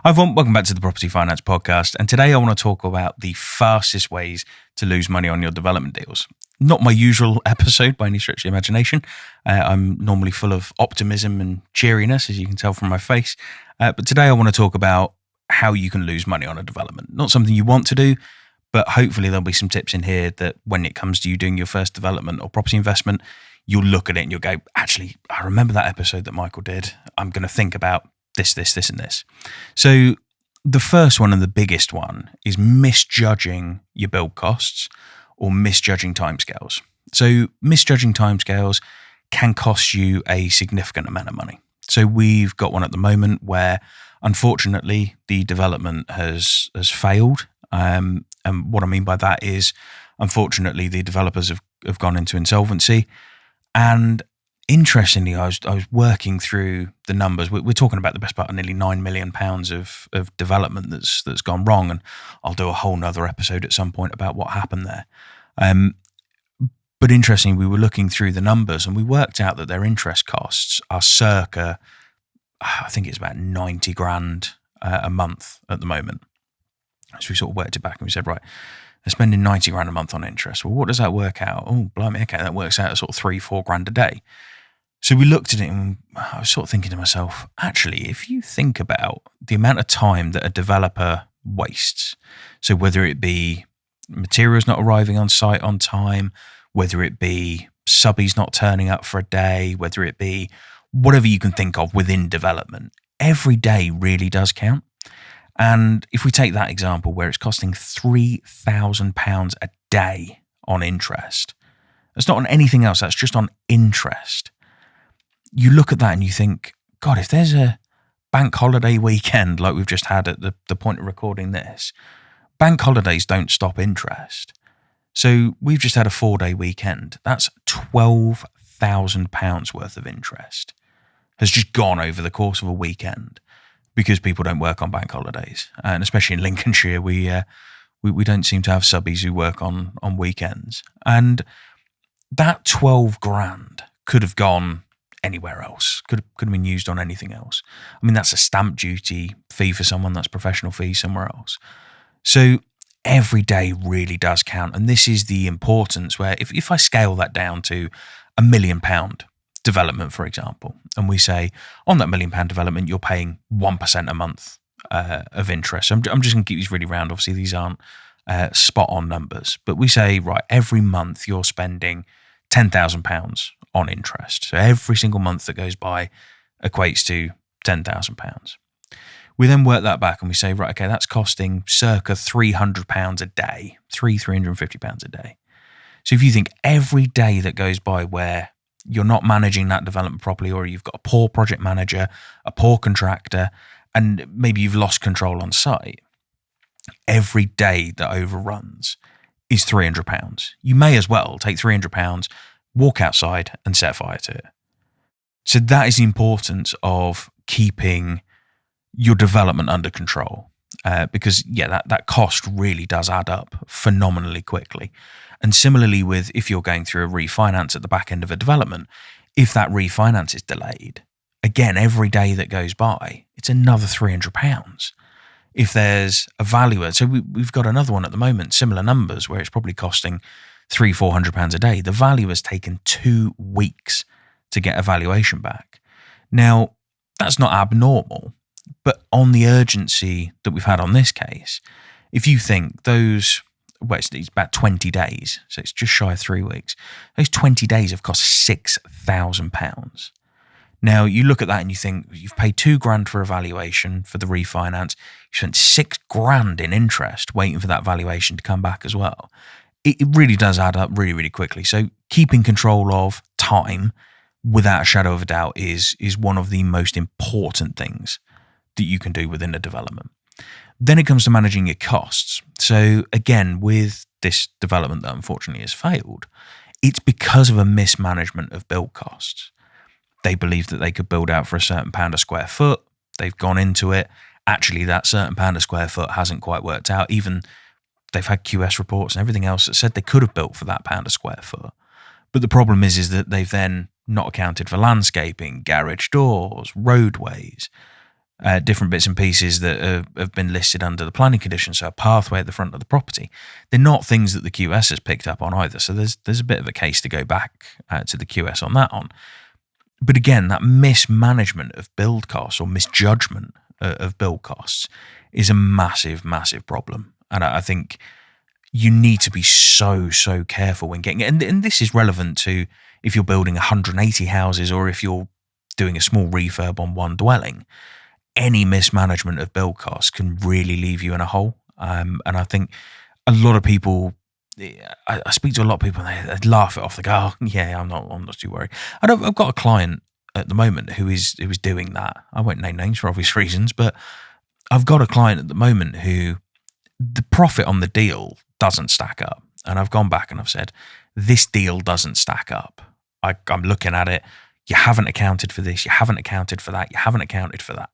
Hi everyone, welcome back to the Property Finance Podcast. And today I want to talk about the fastest ways to lose money on your development deals. Not my usual episode by any stretch of the imagination. I'm normally full of optimism and cheeriness, as you can tell from my face. But today I want to talk about how you can lose money on a development. Not something you want to do, but hopefully there'll be some tips in here that when it comes to you doing your first development or property investment, you'll look at it and you'll go, actually, I remember that episode that Michael did. I'm going to think about this, and this. So the first one and the biggest one is misjudging your build costs or misjudging timescales. So misjudging timescales can cost you a significant amount of money. So we've got one at the moment where, unfortunately, the development has failed. And what I mean by that is, unfortunately, the developers have gone into insolvency. And interestingly, I was working through the numbers. We're talking about the best part of nearly £9 million of development that's gone wrong, and I'll do a whole nother episode at some point about what happened there. But interestingly, we were looking through the numbers, and we worked out that their interest costs are circa, I think it's about 90 grand a month at the moment. So we sort of worked it back, and we said, right, they're spending 90 grand a month on interest. Well, what does that work out? Oh, blimey, okay, that works out at sort of 3-4 grand a day. So we looked at it and I was sort of thinking to myself, actually, if you think about the amount of time that a developer wastes, so whether it be materials not arriving on site on time, whether it be subbies not turning up for a day, whether it be whatever you can think of within development, every day really does count. And if we take that example where it's costing £3,000 a day on interest, it's not on anything else, that's just on interest. You look at that and you think, God, if there's a bank holiday weekend like we've just had at the point of recording this, bank holidays don't stop interest. So we've just had a 4-day weekend. That's £12,000 worth of interest has just gone over the course of a weekend because people don't work on bank holidays. And especially in Lincolnshire, we don't seem to have subbies who work on weekends. And that 12 grand could have gone anywhere else, could have been used on anything else. I mean, that's a stamp duty fee for someone, that's professional fee somewhere else. So every day really does count. And this is the importance where if I scale that down to £1 million development, for example, and we say on that £1 million development, you're paying 1% a month of interest. So I'm just going to keep these really round. Obviously, these aren't spot on numbers, but we say, right, every month you're spending £10,000 on interest. So every single month that goes by equates to £10,000. We then work that back and we say, right, okay, that's costing circa £300 a day, £350 a day. So if you think every day that goes by where you're not managing that development properly, or you've got a poor project manager, a poor contractor, and maybe you've lost control on site, every day that overruns is £300. You may as well take £300, walk outside and set fire to it. So that is the importance of keeping your development under control, because that cost really does add up phenomenally quickly. And similarly with if you're going through a refinance at the back end of a development, if that refinance is delayed, again, every day that goes by, it's another £300. If there's a valuer, so we've got another one at the moment, similar numbers, where it's probably costing £300-400 a day. The valuer's taken 2 weeks to get a valuation back. Now, that's not abnormal, but on the urgency that we've had on this case, if you think those, it's about 20 days, so it's just shy of 3 weeks, those 20 days have cost £6,000. Now, you look at that and you think, you've paid £2 grand for a valuation for the refinance, you spent £6 grand in interest waiting for that valuation to come back as well. It really does add up really, really quickly. So keeping control of time, without a shadow of a doubt, is one of the most important things that you can do within a development. Then it comes to managing your costs. So again, with this development that unfortunately has failed, it's because of a mismanagement of build costs. They believed that they could build out for a certain pound a square foot. They've gone into it. Actually, that certain pound a square foot hasn't quite worked out. Even they've had QS reports and everything else that said they could have built for that pound a square foot. But the problem is that they've then not accounted for landscaping, garage doors, roadways. different bits and pieces that have been listed under the planning conditions, so a pathway at the front of the property. They're not things that the QS has picked up on either. So there's a bit of a case to go back to the QS on that on. But again, that mismanagement of build costs or misjudgment of build costs is a massive, massive problem. And I think you need to be so careful when getting it. And this is relevant to if you're building 180 houses or if you're doing a small refurb on one dwelling. Any mismanagement of build costs can really leave you in a hole. And I think a lot of people, I speak to a lot of people and they laugh it off. They go, oh, yeah, I'm not too worried. I've got a client at the moment who is doing that. I won't name names for obvious reasons, but I've got a client at the moment who the profit on the deal doesn't stack up. And I've gone back and I've said, this deal doesn't stack up. I'm looking at it. You haven't accounted for this. You haven't accounted for that. You haven't accounted for that.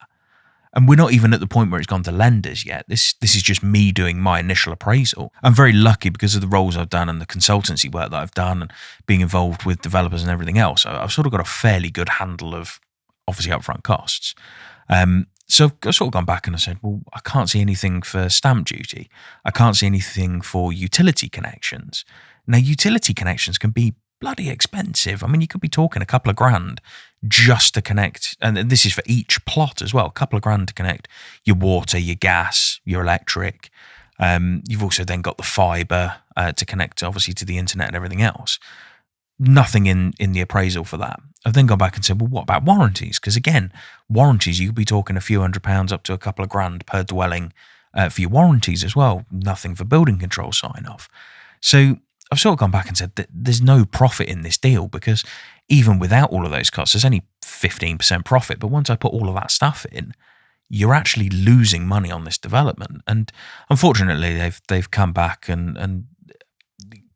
And we're not even at the point where it's gone to lenders yet. This is just me doing my initial appraisal. I'm very lucky because of the roles I've done and the consultancy work that I've done and being involved with developers and everything else. I've sort of got a fairly good handle of obviously upfront costs. So I've sort of gone back and I said, well, I can't see anything for stamp duty. I can't see anything for utility connections. Now, utility connections can be bloody expensive. I mean, you could be talking a couple of grand just to connect, and this is for each plot as well, a couple of grand to connect your water, your gas, your electric. You've also then got the fibre to connect, obviously, to the internet and everything else. Nothing in the appraisal for that. I've then gone back and said, well, what about warranties? Because again, warranties, you could be talking a few £100 up to a couple of grand per dwelling for your warranties as well. Nothing for building control sign off. So I've sort of gone back and said that there's no profit in this deal because even without all of those costs, there's only 15% profit. But once I put all of that stuff in, you're actually losing money on this development. And unfortunately, they've come back and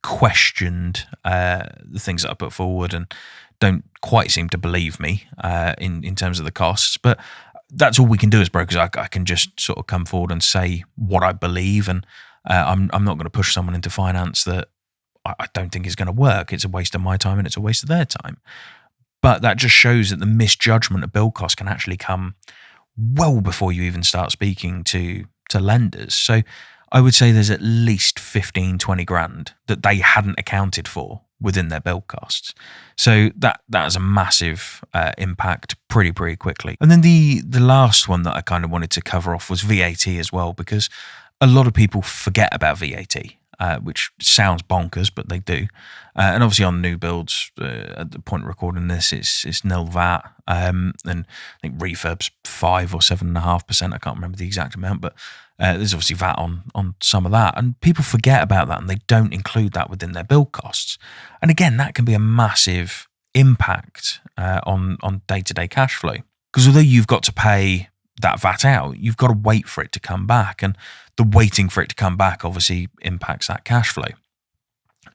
questioned the things that I put forward and don't quite seem to believe me in terms of the costs. But that's all we can do as brokers. I can just sort of come forward and say what I believe, and I'm not going to push someone into finance that I don't think is going to work. It's a waste of my time and it's a waste of their time. But that just shows that the misjudgment of build costs can actually come well before you even start speaking to lenders. So I would say there's at least 15, 20 grand that they hadn't accounted for within their build costs. So that has a massive impact pretty quickly. And then the last one that I kind of wanted to cover off was VAT as well, because a lot of people forget about VAT. Which sounds bonkers, but they do. And obviously on new builds, at the point of recording this, it's nil VAT. And I think refurb's 5 or 7.5%. I can't remember the exact amount, but there's obviously VAT on some of that. And people forget about that and they don't include that within their build costs. And again, that can be a massive impact on day-to-day cash flow. Because although you've got to pay that VAT out, you've got to wait for it to come back. And the waiting for it to come back obviously impacts that cash flow.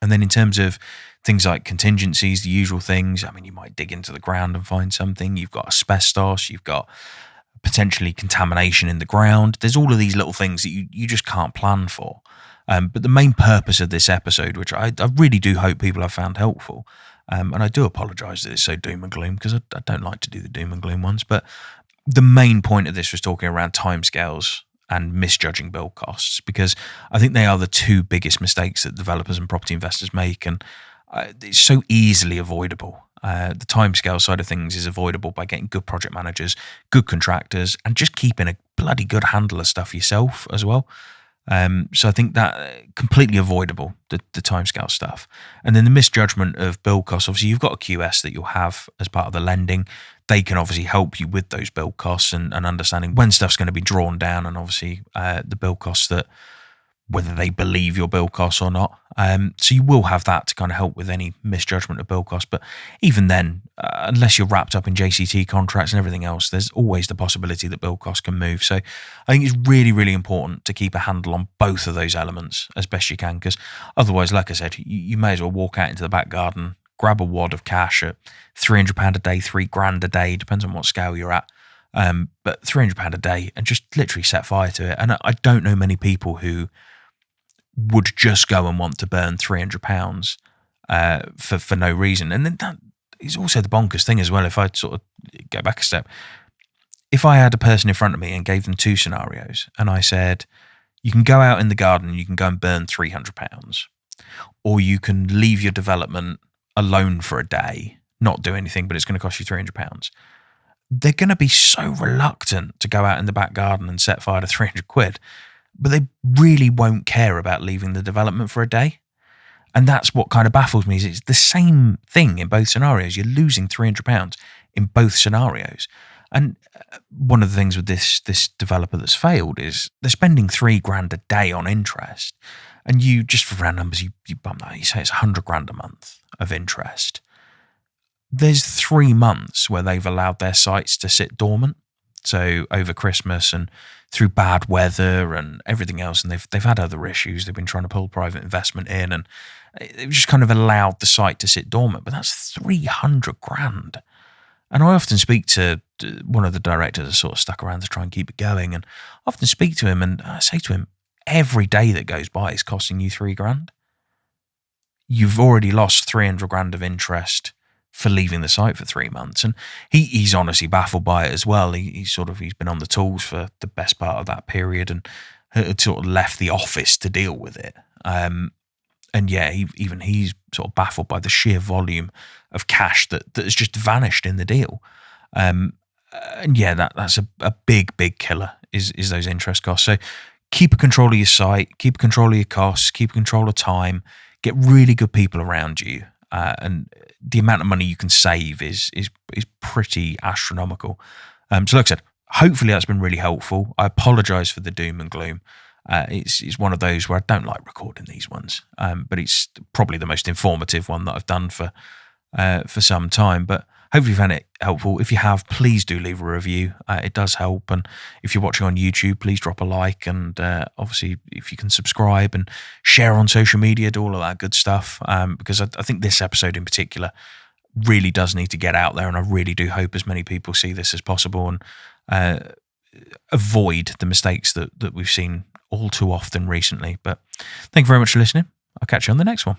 And then in terms of things like contingencies, the usual things, I mean, you might dig into the ground and find something. You've got asbestos, you've got potentially contamination in the ground. There's all of these little things that you just can't plan for. But the main purpose of this episode, which I really do hope people have found helpful, and I do apologise that it's so doom and gloom because I don't like to do the doom and gloom ones, but the main point of this was talking around timescales and misjudging build costs, because I think they are the two biggest mistakes that developers and property investors make, and it's so easily avoidable. The timescale side of things is avoidable by getting good project managers, good contractors, and just keeping a bloody good handle of stuff yourself as well. So I think that completely avoidable, the timescale stuff. And then the misjudgment of build costs, obviously you've got a QS that you'll have as part of the lending. They can obviously help you with those build costs and understanding when stuff's going to be drawn down, and obviously the build costs, that whether they believe your build costs or not. So you will have that to kind of help with any misjudgment of build costs. But even then, unless you're wrapped up in JCT contracts and everything else, there's always the possibility that build costs can move. So I think it's really, really important to keep a handle on both of those elements as best you can, because otherwise, like I said, you may as well walk out into the back garden, grab a wad of cash at £300 a day, £3,000 a day, depends on what scale you're at. But £300 a day, and just literally set fire to it. And I don't know many people who would just go and want to burn £300 for no reason. And then that is also the bonkers thing as well. If I sort of go back a step, if I had a person in front of me and gave them two scenarios, and I said, you can go out in the garden and you can go and burn £300, or you can leave your development alone for a day, not do anything, but it's going to cost you £300. They're going to be so reluctant to go out in the back garden and set fire to 300 quid, but they really won't care about leaving the development for a day. And that's what kind of baffles me, is it's the same thing in both scenarios. You're losing £300 in both scenarios. And one of the things with this developer that's failed is they're spending £3,000 a day on interest. And you, just for round numbers, you bump that, you say it's £100,000 a month of interest. There's 3 months where they've allowed their sites to sit dormant. So over Christmas and through bad weather and everything else, and they've had other issues. They've been trying to pull private investment in, and they've just kind of allowed the site to sit dormant. But that's £300,000. And I often speak to one of the directors that sort of stuck around to try and keep it going, and I often speak to him and I say to him, every day that goes by is costing you £3,000. You've already lost £300,000 of interest for leaving the site for 3 months. And he's honestly baffled by it as well. He's been on the tools for the best part of that period and had sort of left the office to deal with it. And yeah, he's sort of baffled by the sheer volume of cash that has just vanished in the deal. And yeah, that's a big killer is those interest costs. So keep a control of your site, keep a control of your costs, keep control of time, get really good people around you. And the amount of money you can save is pretty astronomical. So like I said, hopefully that's been really helpful. I apologise for the doom and gloom. It's one of those where I don't like recording these ones, but it's probably the most informative one that I've done for some time. But hopefully you found it helpful. If you have, please do leave a review. It does help. And if you're watching on YouTube, please drop a like. And obviously, if you can subscribe and share on social media, do all of that good stuff. Because I think this episode in particular really does need to get out there. And I really do hope as many people see this as possible and avoid the mistakes that we've seen all too often recently. But thank you very much for listening. I'll catch you on the next one.